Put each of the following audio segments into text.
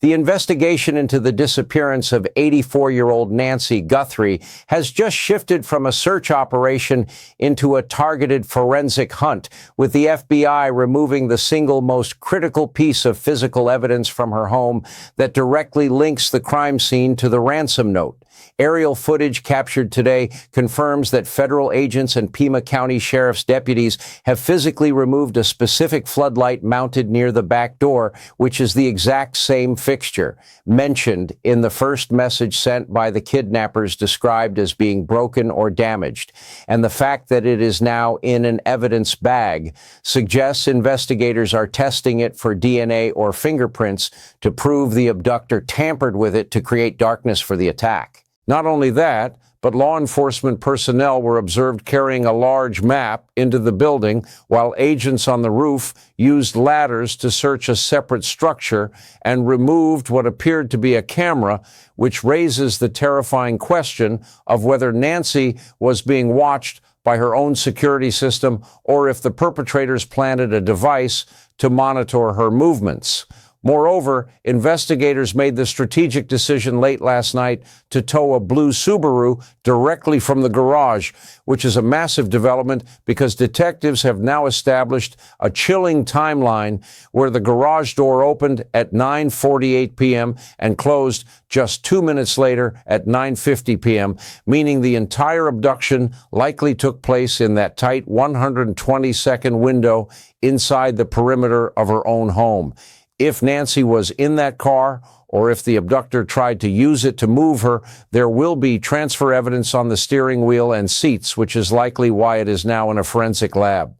The investigation into the disappearance of 84-year-old Nancy Guthrie has just shifted from a search operation into a targeted forensic hunt, with the FBI removing the single most critical piece of physical evidence from her home that directly links the crime scene to the ransom note. Aerial footage captured today confirms that federal agents and Pima County Sheriff's deputies have physically removed a specific floodlight mounted near the back door, which is the exact same fixture mentioned in the first message sent by the kidnappers described as being broken or damaged. And the fact that it is now in an evidence bag suggests investigators are testing it for DNA or fingerprints to prove the abductor tampered with it to create darkness for the attack. Not only that, but law enforcement personnel were observed carrying a large map into the building, while agents on the roof used ladders to search a separate structure and removed what appeared to be a camera, which raises the terrifying question of whether Nancy was being watched by her own security system or if the perpetrators planted a device to monitor her movements. Moreover, investigators made the strategic decision late last night to tow a blue Subaru directly from the garage, which is a massive development because detectives have now established a chilling timeline where the garage door opened at 9:48 p.m. and closed just 2 minutes later at 9:50 p.m., meaning the entire abduction likely took place in that tight 120-second window inside the perimeter of her own home. If Nancy was in that car, or if the abductor tried to use it to move her, there will be transfer evidence on the steering wheel and seats, which is likely why it is now in a forensic lab.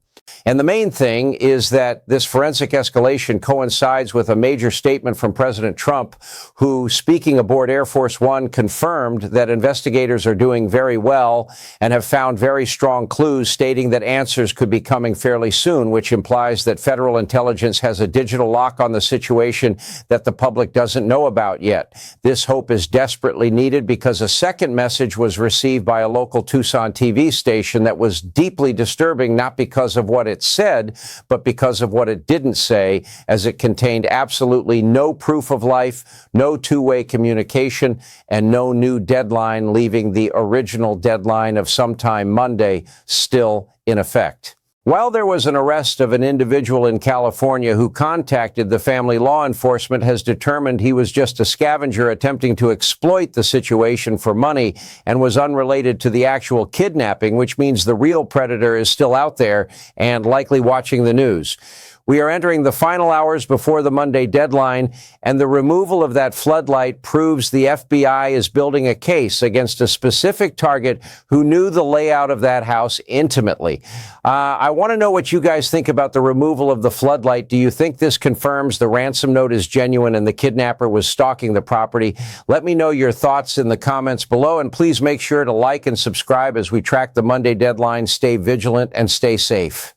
And the main thing is that this forensic escalation coincides with a major statement from President Trump, who, speaking aboard Air Force One, confirmed that investigators are doing very well and have found very strong clues, stating that answers could be coming fairly soon, which implies that federal intelligence has a digital lock on the situation that the public doesn't know about yet. This hope is desperately needed because a second message was received by a local Tucson TV station that was deeply disturbing, not because of what it said, but because of what it didn't say, as it contained absolutely no proof of life, no two-way communication, and no new deadline, leaving the original deadline of sometime Monday still in effect. While there was an arrest of an individual in California who contacted the family, law enforcement has determined he was just a scavenger attempting to exploit the situation for money and was unrelated to the actual kidnapping, which means the real predator is still out there and likely watching the news. We are entering the final hours before the Monday deadline, and the removal of that floodlight proves the FBI is building a case against a specific target who knew the layout of that house intimately. I want to know what you guys think about the removal of the floodlight. Do you think this confirms the ransom note is genuine and the kidnapper was stalking the property? Let me know your thoughts in the comments below, and please make sure to like and subscribe as we track the Monday deadline. Stay vigilant and stay safe.